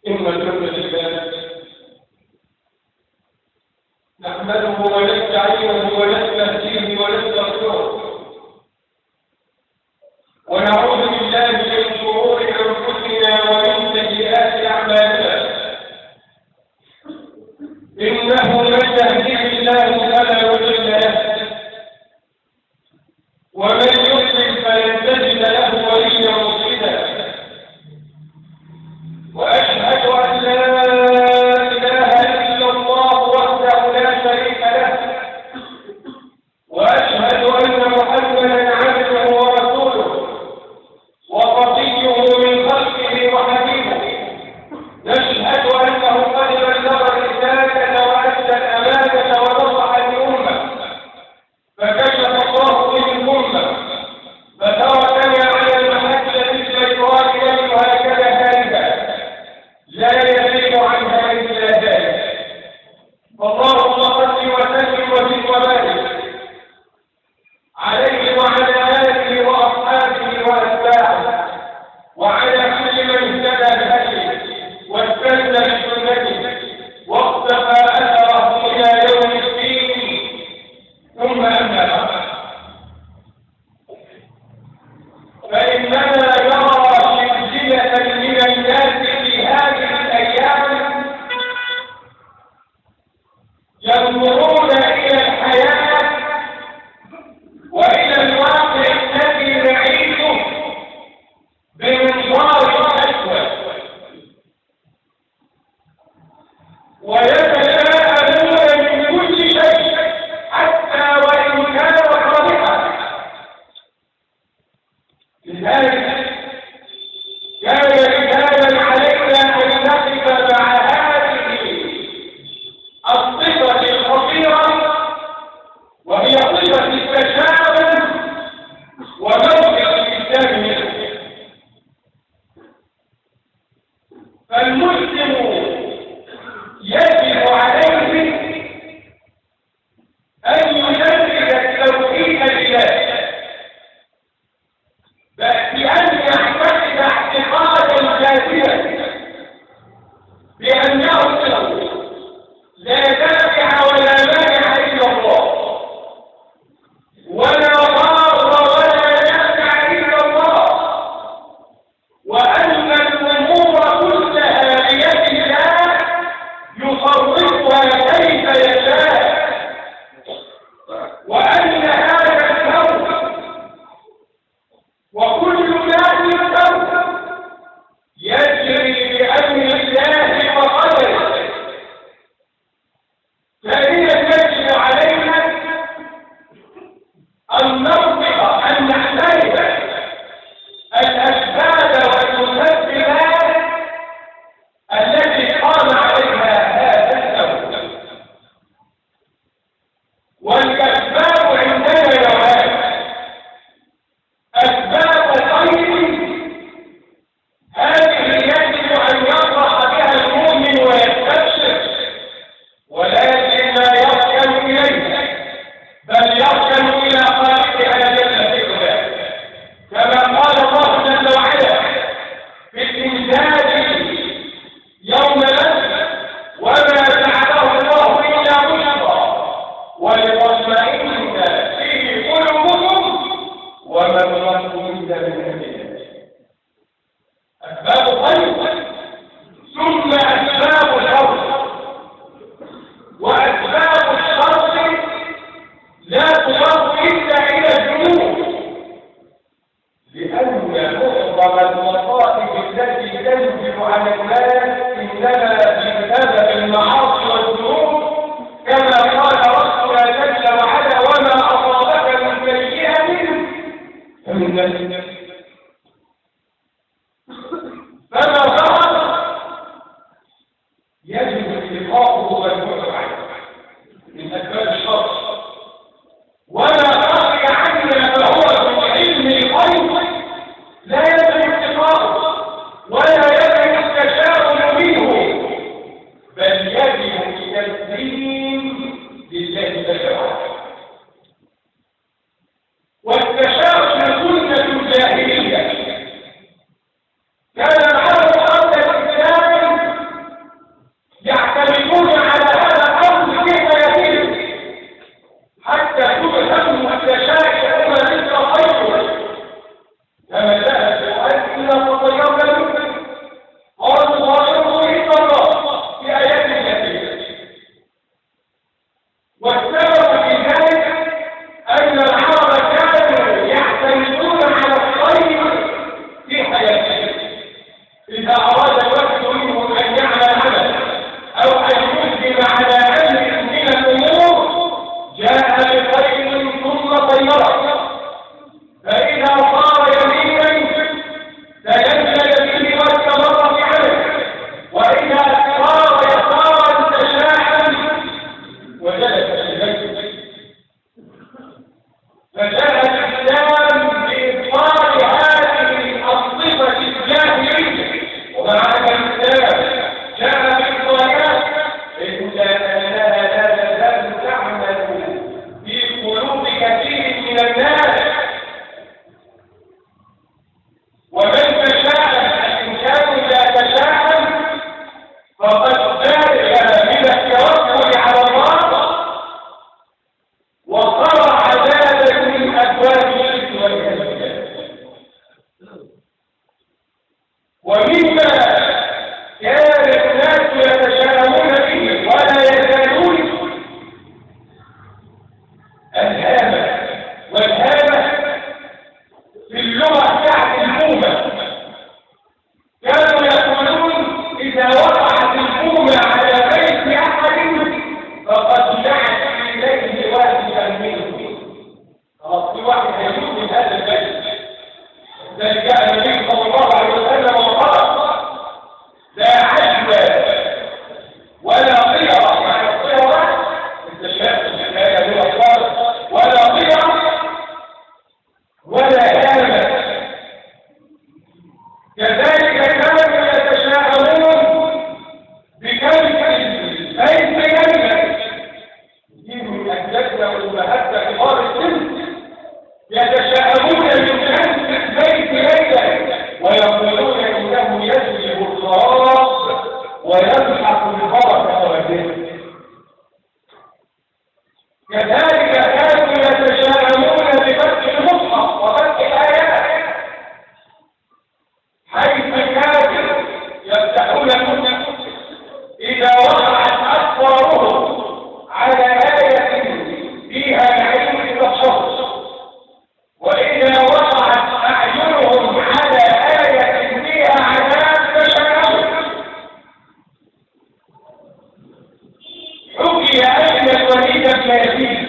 إن الحمد لله نحمده ونستعينه ونستهديه ونستغفره ونعوذ بالله من شرور أنفسنا ومن سيئات أعمالنا إنه من يهده الله فلا مضل له ومن يضلل فلن تجد له وليا مرشدا وأشهد أن لا إله إلا الله وحده لا شريك له وأشهد أن محمدا عبده ورسوله وصفيه من خلقه وحبيبه نشهد أنه قد بلغ الرسالة وأدى الأمانة ونصح الأمة فكشف الله به الأمة فتركنا على المحجة البيضاء ليلها كنهارها لا يزيد عنها إلا ذلك اللهم صل وسلم وزد وبارك عليه وعلى آله وأصحابه وأتباعه وعلى كل من اهتدى بهديه واستنى بسنته واقتفى أثره إلى يوم الدين ثم أما بعد فإننا نرى سلسلة من الناس في هذه الأيام ينظرون إلى الحياة وإلى الواقع الذي نعيشه بمنظار أسود ويتساءلون من كل شيء حتى وإن كان صالحا لذلك كان رسالا علينا أن نقف مع هذه الصفة الخطيرة وهي صفة التشاؤم وموقف الإسلام منه فالمسلم يجب عليه أن يجدد التوحيد لله بأن يعتقد اعتقادا جازما بأنه لا دافع ولا مانع إلا الله ولا ضار ولا نافع إلا الله وأن الأمور كلها بيد الله يصرفها كيف يشاء وأن هذا الكون وكل ما في الكون يجري بأمر الله وقدره فإذا يجب علينا أن نطبق أن نحترم الأسباب والمسببات التي قام عليها هذا الكون والأسباب عندنا نوعان أسباب خير هذه يجب أن يفرح بها المؤمن ويستبشر ولكن لا يركن إليها بل يركن إلى خالقها جل في علاه كما قال الله جل وعلا في الإنزال يوم الأسر وما جعله الله إلا بشرى ولتطمئن فجاء الإسلام بإبطال هذه الأنظمة الجاهلية، ومع الإسلام جاء بالإبطالات إلا أنها لا تزال تعمل في قلوب كثير من الناس. ومن تشاءم الإنسان لا تشاءم فقد زاد من التوكل على الله وصار عذابا من أبواب الشرك والكذب. ومما كان الناس يتشاءمون به ولا يزالون الهامة، والهامة في اللغة تحت الهومة. كانوا يقولون إذا وقعت الهومة على بيت أحد فقد جعل إليه واجبا منه. خلاص في واحد يموت من هذا البيت. ذلك جاء النبي صلى الله عليه وسلم وقال لا عجب ولا طيرة، معنى الطيرة استشهاد لا يدور ولا طيرة ولا هامة. كذلك كانوا يتشاءمون بكلمة ليس كلمة من أجلنا والمهدة كبار السن، يتشاءمون من أنس البيت ليلا ويقولون إنه يجلب الخراب ويمحق البركة والرزق. كذلك كانوا يتشاءمون بفتح المصحف وفتح الآيات، حيث كانوا يفتحون المصحف إذا وقعت أسوارهم على آية فيها العلم والشر، وإذا وقعت أعينهم على آية فيها عذاب تشاءموا. حكي أن الوليد بن يزيد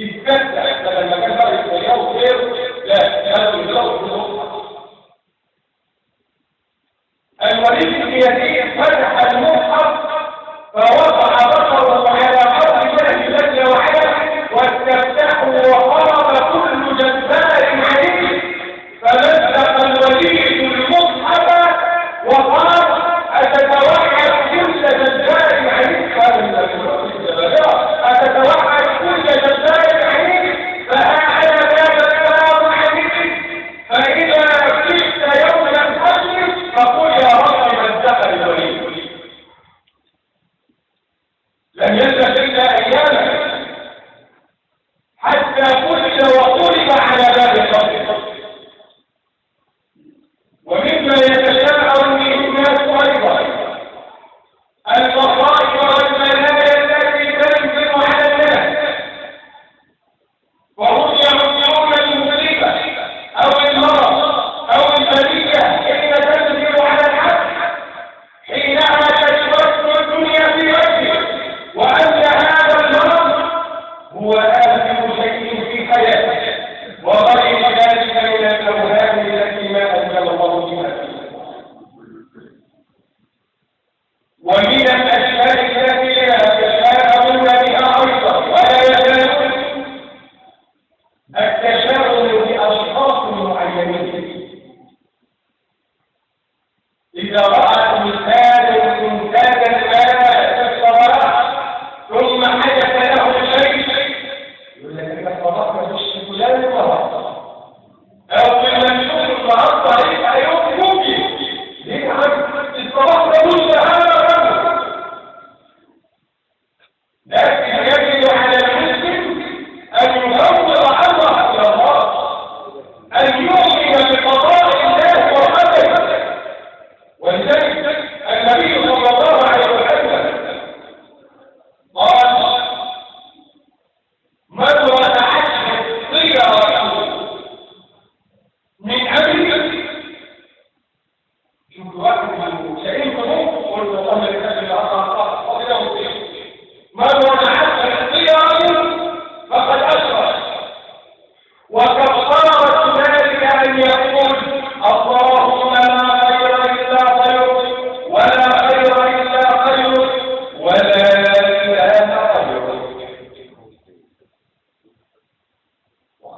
استفتح لما كان رئيس اليوم غير لا الوليد بن يزيد فتح المصحف فوضع بصره على قول الله جل وعلا واستفتحوا وخرب كل جبار عنيد، فمسك الوليد المصحف وقال أتتوعد كل جبار عنيد؟ أتتوعد كل جبار عنيد؟ فأعلى باب الكرام عنيد، فإذا جئت يوم الحشر فقل يا رب من دخل الوليد. لم يلبث إلا أياما حتى قتل وطلب على باب القبر. ومما يتشاءم به الناس أيضا المصائب والبلايا التي تنزل على الناس، وهم يعودون المصيبة أو المرض أو البلية حين تنزل على العبد، حينما تشرق الدنيا في وجهه وأن هذا المرض هو آخر شيء في حياته وغير ذلك من الأوهام التي ما أنزل الله بها. ومن الأشياء التي يتشاءمون بها أيضا ولا يزالون التشاؤم بأشخاص معينين. إذا رأى الإنسان إنتاجا ما في الصلاة ثم حدث له شيء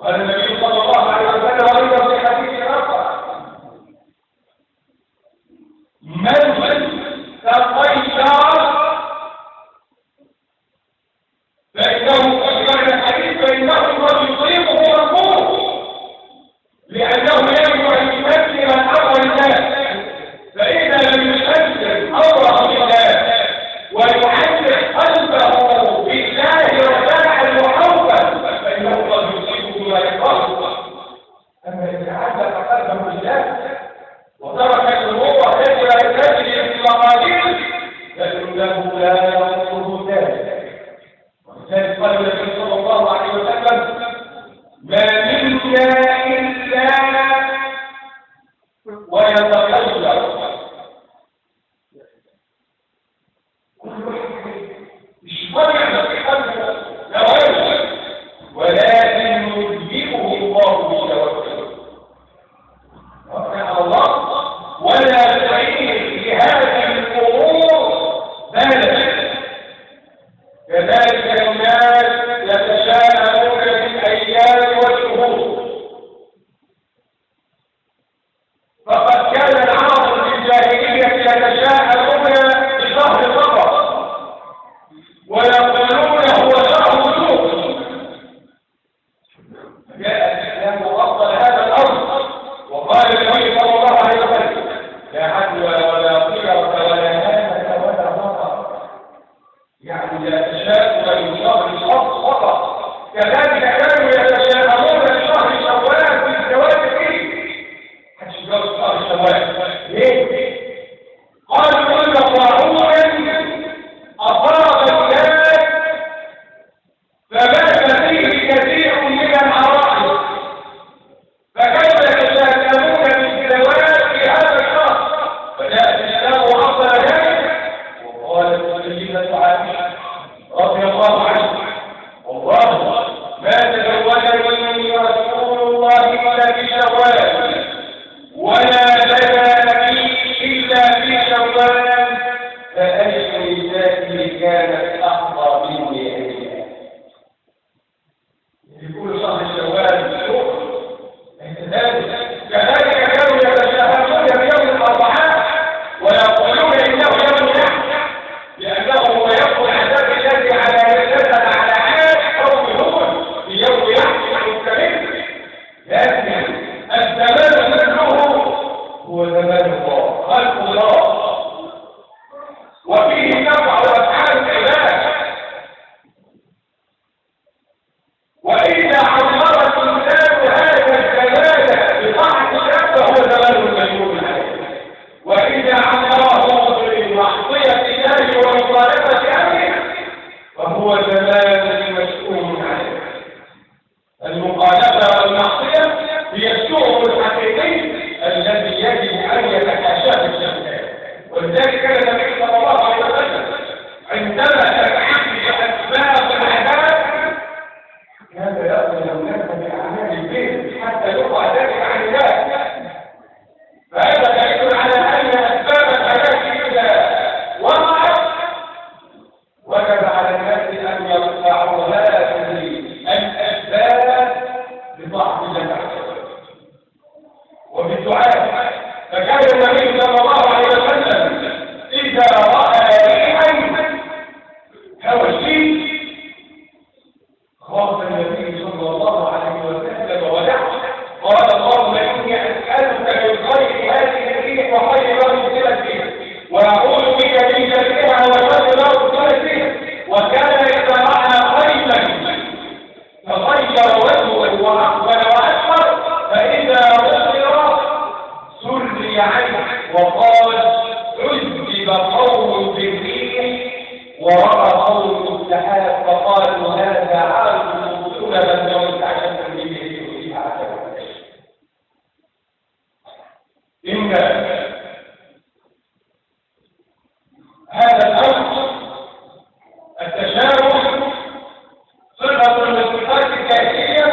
قال النبي صلى الله عليه وسلم أيضا في حديث آخر: من تطير فإنه أجمع الحديث فإنه يصيبه مقبول، لأنه يجب أن يمثل أمر الله، فإذا لم يمثل أمره بالله ويعلق قلبه بالله وجعل محبا فإنه قد يصيبه ما يكره. أما إذا علق قلبه بالله وترك الأمور التي لا تجري في مقاديره فإنه لا يضره ذلك. ولذلك قال النبي صلى الله عليه وسلم: ما منا إلا ويتغير مش مرة في قلبه نوازل، ولكن يجيبه الله بتوكله على الله ولا تعين لهذه الأمور بالا. كذلك الناس يتشاءمون بالأيام والشهور، فقد كان العرب في الجاهلية يتشاءمون بشهر صفر ويقولون هو شهر وجوه. جاء الإسلام وأفضل هذا الأمر وقال النبي صلى الله عليه وسلم: لا عدوى ولا طيرة ولا هامة ولا مطر، يعني لا تشاءم بشهر صفر. كذلك كانوا يتشاءمون بشهر شوال في الزواج فيه. هتشجعوا شهر شوال ليه؟ قالوا إن طاعونا أصاب الناس فمات فيه كثير من العرائض، فكيف يتشاءمون بالزواج في هذا الشهر؟ فجاء الإسلام وأصل ذلك وقالت السيدة عائشة رضي الله عنها: والله ما تزوجني رسول الله إلا في شوال ولا بدا بي إلا في شوال، فأي نسائه كانت أحظى مني أيام. يقول شهر شوال شهر كذلك كانوا يتشاهدون بيوم الأضحى ويقولون إنه يوم نحر، لأنه هو يوم العذاب الذي نزل على عاد قوم هود في يوم نحر مستمر. لكن الزمان كله هو زمان الله، خلق الله، وفيه تقع أفعال العباد. وإذا عمر الإنسان هذا الزمان بطاعة الله فهو زمان المشهور عليه، وإذا عمره بمعصية الله ومخالفة أمره فهو زمان المشهور عليه. المخالفة والمعصية هي الشؤم الحقيقي الذي يجب أن يتحاشاه الإنسان. ولذلك كان النبي صلى الله عليه وسلم عندما تتحقق أسباب العذاب كان يأخذ الناس بأعمال البيت حتى يقع ذلك عن الله. فهذا دليل على أن أسباب الحياة إذا وقعت وجب على الناس أن يرفعوا هذه الأسباب بضعف الله وبالدعاء. فكان النبي صلى الله عليه وسلم إذا رأى ريحا هوشي خاف النبي صلى الله عليه وسلم ودعا قال: اللهم إني أسألك من خير هذه الريح وخير ما أرسلت فيها، وأعوذ بك من شرها وشر ما أرسلت فيها. وكان إذا رأى خيلا تغير وجهه وأقبل وأكبر، فإذا بصر سري عنه وقال: عذب قوم بالريح ورأى قوم السحاب فقالوا هذا عارض مبتلى من يوم تعجب به فيها عجبا. إن هذا الأمر التشابه صفة من صفات الجاهلية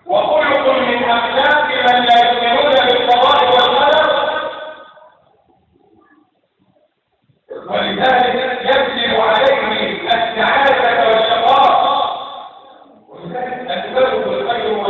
وخلق من أخلاق من لا يؤمنون بالقضاء والقدر، ولذلك يجلب عليه السعادة والشقاء. ولذلك السبب الخير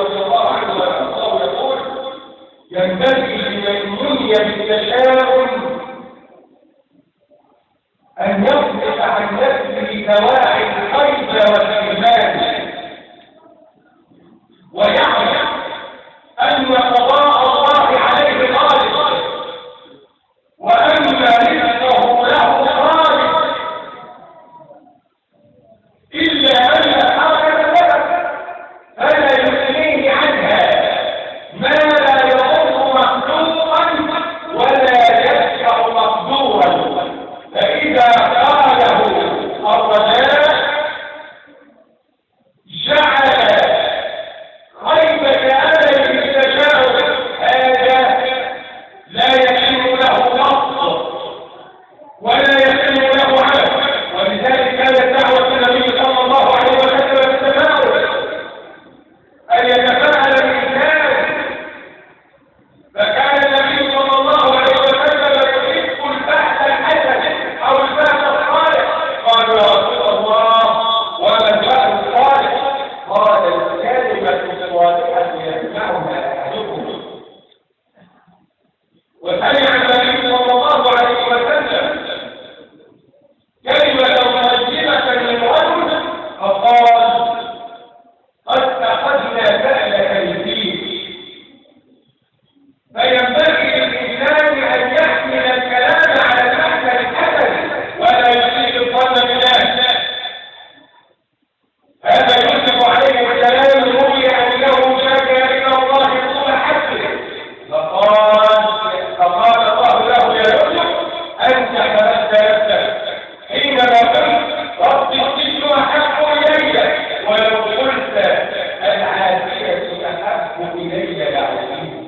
إلي لعبيد.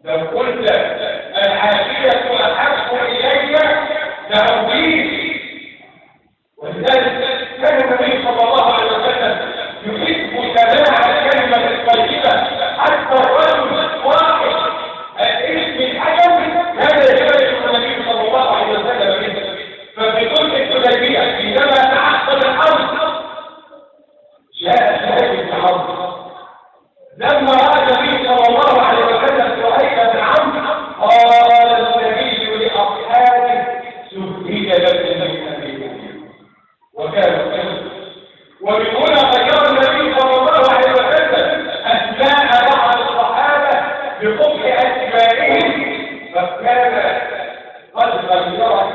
لو قلت العافية أحب إلي لعبيد. ولذلك كان النبي صلى الله عليه وسلم يحب سماع الكلمة الطيبة حتى الرجل واحد الاسم الحجم هذا يشرف النبي صلى الله عليه وسلم منه. ففي صلح الحديبية عندما تعقد الأمر جاء شاهد الحرب لما رأى النبي صلى الله عليه وسلم سهيل بن عمرو قال النبي لأصحابه سهيل لكم من أبيكم وكانوا كذلك. ومن هنا غير النبي صلى الله عليه وسلم أسماء بعض الصحابة بقبح أسمائهم فكان قد غيرت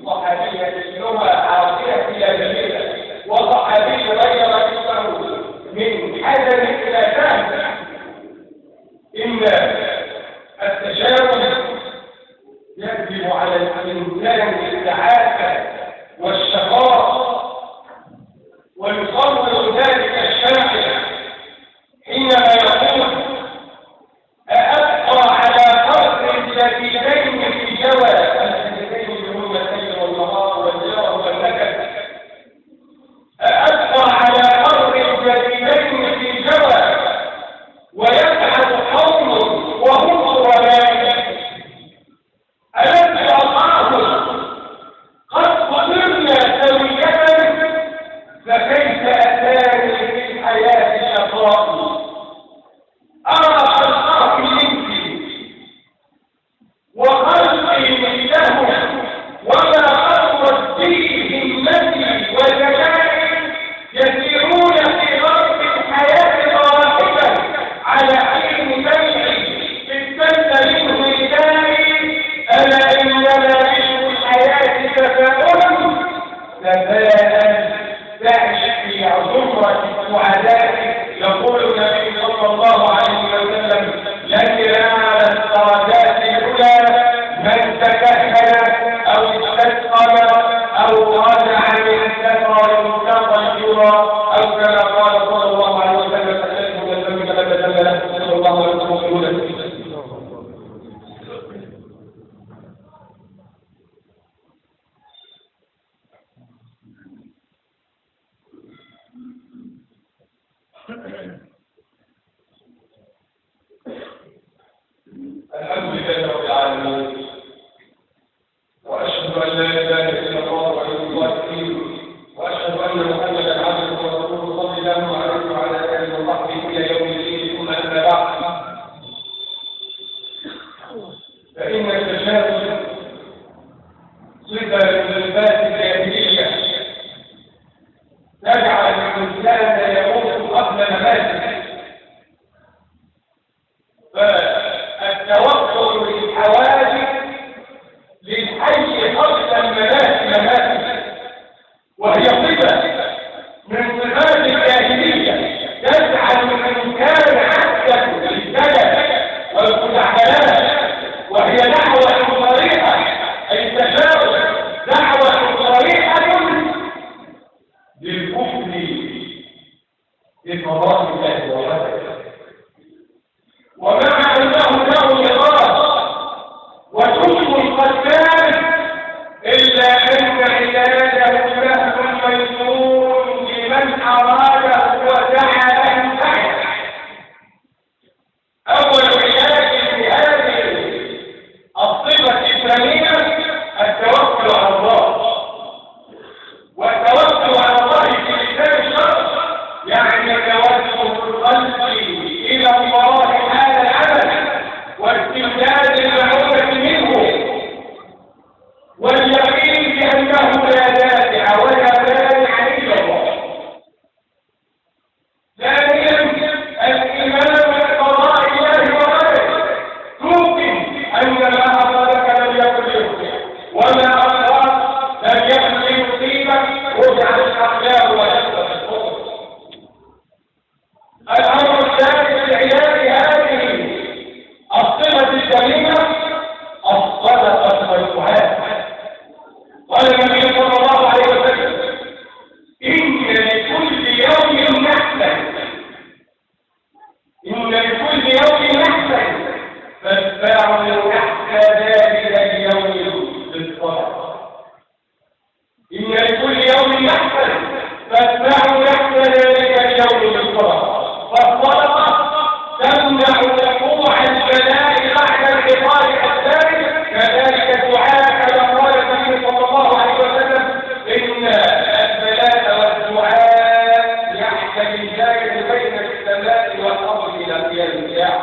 صحابية اسمها عاصية إلى جميلة وصحابي غير اسمه من حزن إلى فهم. إن التشاؤم يجب على الإنسان السعادة والشقاء ويصور ذلك الشاعر حينما يقول أأبقى على قصر الجديدين في جوى الجديدين هما الليل والنهار والجوى والنكد. أأبقى على قصر الجديدين في جوى ويبحث قوم وهم ظلام ألم أطاعهم قد قدرنا سوية فكيف أتاني في الحياة شقاء أرى خلقه منك وخلقي مثله وما خطرت به همتي وجمالي يسيرون في غرب الحياة راحبا على حين بيعي استنى منه إلهي ألا إنما بشر الحياة تفاؤل تفاءل تعش في عذرة السعداء. يقول النبي صلى الله عليه وسلم لن ينال الدرجات العلى من تكهل أو استثقل أو رجع من السفر مستغفرا أو كما قال صلى الله عليه وسلم فشهد الذنب فلا تذنب له صلى الله عليه وسلم. الحمد لله رب العالمين واشهد ان لا اله الا الله وحده لا شريك له واشهد ان محمدا عبده ورسوله صلى الله عليه وعلى اله وصحبه الى يوم الدين. ثم اما بعد فان التشاؤم صفه من صفات الجاهليه تجعل الانسان يموت قبل مماته. فالتوقع للحوادث للحي قبل الممات وهي صفة من صفات الجاهلية تجعل الإنسان عبدا للدلل والمتعاملات وهي دعوة صريحة أي التشاؤم دعوة صريحة للكفر بقضاء الله وقدره ومع أنه له إرادة وحكم قد كان إلا أن علاجه سهل ميسور لمن أراده ودعا له سعيه. أول علاج لهذه الصفة الثانية التوكل على الله. والتوكل على الله في لسان الشرع يعني توكل يحيى ذلك اليوم بالصدقة، فالصدقة تمنع وقوع البلاء بعد العقاب الثالث. كذلك الدعاء كما قال النبي صلى الله عليه وسلم: إن البلاء والدعاء يحتملان بين السماء والأرض إلى قيام الساعة.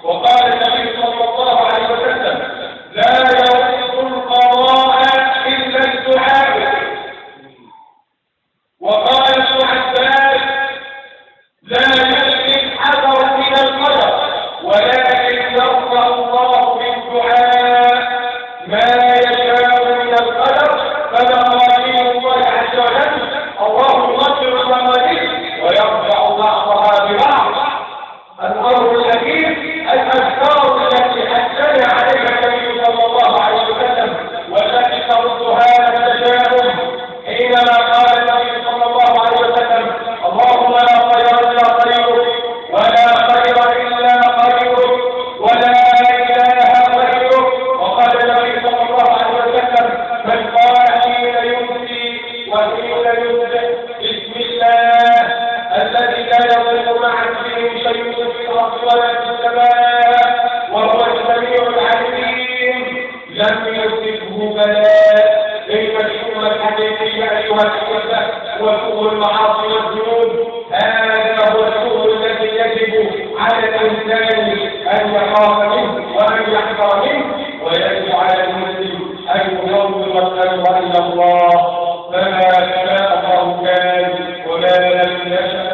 وقال النبي صلى الله عليه وسلم: لا يرد القضاء إلا الدعاء. وقال ابن عباس: لا يشفي الحذر من القدر، ولكن يرفع الله بالدعاء ما يشاء من القدر. فمقادير الله عز وجل الله يقدر المقادير ويرفع بعضها ببعض. الأمر الأخير الأذكار التي حثنا عليها النبي صلى الله عليه وسلم والتي ترد هذا التشاؤم، حينما قال النبي صلى الله عليه وسلم: اللهم لا خير إلا خيرك، ولا خير إلا خيرك، ولا إله غيرك. وقال النبي صلى الله عليه وسلم: من قال حين يمسي وحين يصبح بسم الله الذي لا يضر مع اسمه شيء في الأرض ولا في السماء وهو السميع العليم، لم يصبه بلاء. المشروع الحقيقي أيها الأخوة هو سوء المعاصي والذنوب. هذا هو السوء الذي يجب على الإنسان أن يخاف منه وأن يحذر منه، ويجب على المسلم أن يفوض الأمر إلى الله. فما شاء الله كان، وما لم يشأ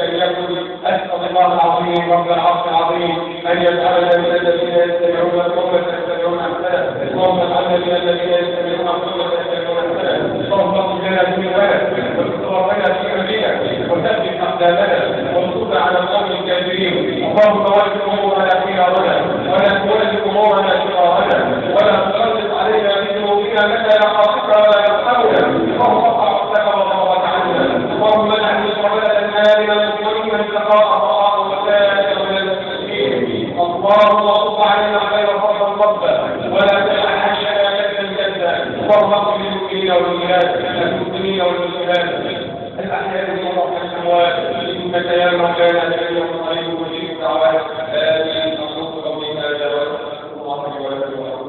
أن يكن. أسأل الله العظيم رب العرش العظيم أن يجعلنا من الذين يستمعون القول فيتبعون أحسنه. اللهم اجعلنا من الذين يستمعون القول فيتبعون أحسنه. اللهم اغفر لنا ذنوبنا واستغفرنا في أمرنا وثبت أقدامنا وانصرنا على القوم الكافرين. اللهم ول أمورنا خيارنا ولا تول أمورنا شرارنا ولا تسلط علينا بذنوبنا من لا يخافك ولا يرحمنا. اللهم ارفع رأسك وضربك عنا. اللهم اجعل صلاتنا آمنا مطمئنا سخاء رخاء وسائر من المسلمين. اللهم صب علينا خير فضل ربا ولا تجعل حشنا كدا جدا. اللهم اغفر للمؤمنين والمؤمنات المسلمين والمسلمات الأحياء منهم والأموات إنك يا مولانا سميع قريب مجيب دعوات. آمين. أقول قولي هذا وأستغفر الله لي ولكم ولكم.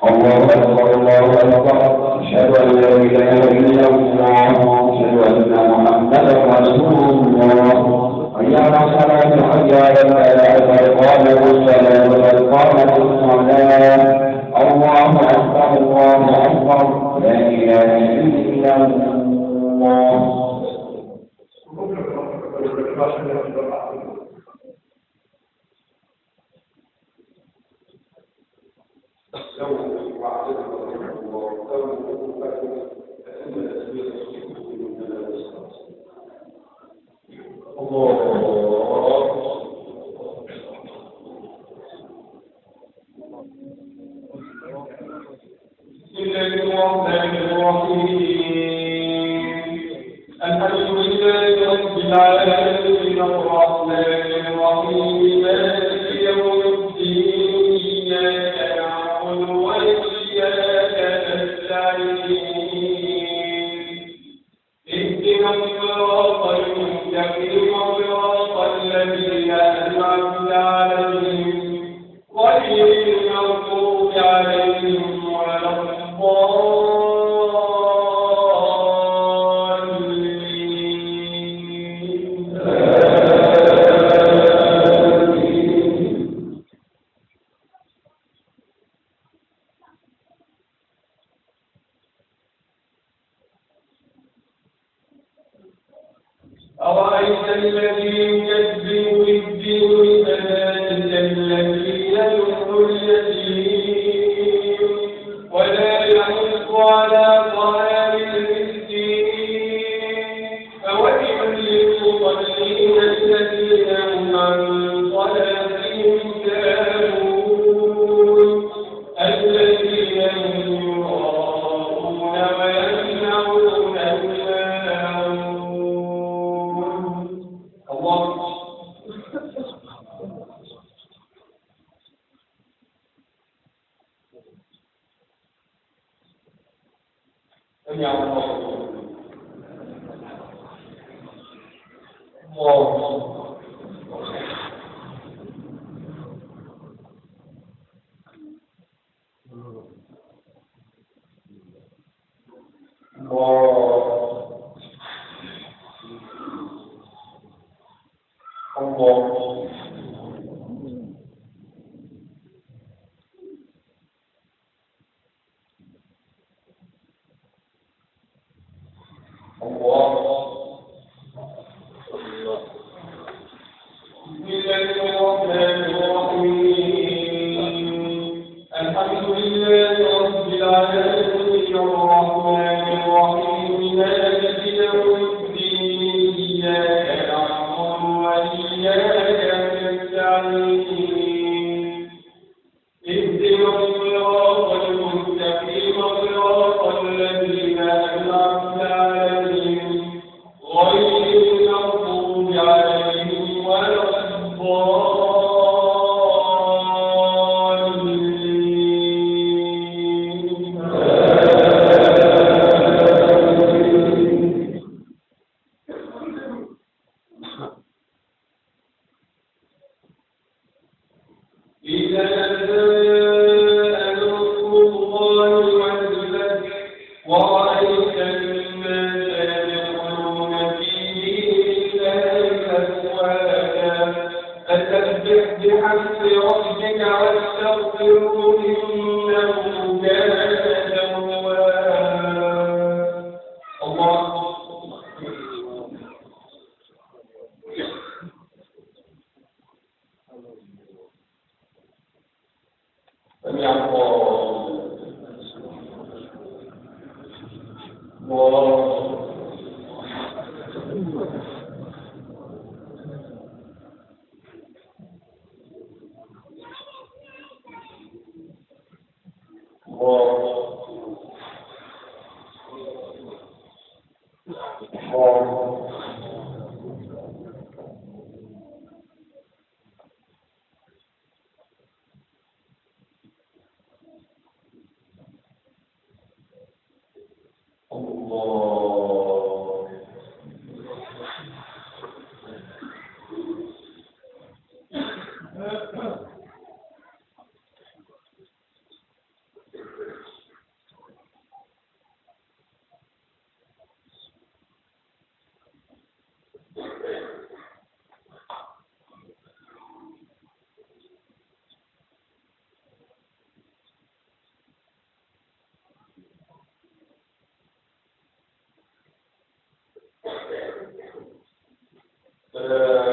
الله أكبر الله أكبر. أشهد أن لا إله إلا الله وأشهد أن محمدا رسول الله. حي على الصلاة حي على الفلاح قد قامت الصلاة قد قامت الصلاة. الله أكبر الله أكبر. لا إله إلا الله. الحمد لله رب العالمين الرحمن الرحيم مالك يوم الدين إياك نعبد وإياك نستعين اهدنا الصراط المستقيم صراط الذين أنعمت عليهم غير المغضوب عليهم ولا الضالين. أرأيت الذي يكذب بالدين فذلك الذي يدعو اليتيم ولا يحض على طعام المسكين. فويل للمصلين الذين هم عن صلاتهم ساهون الذين يراءون ويمنعون سمع الله الله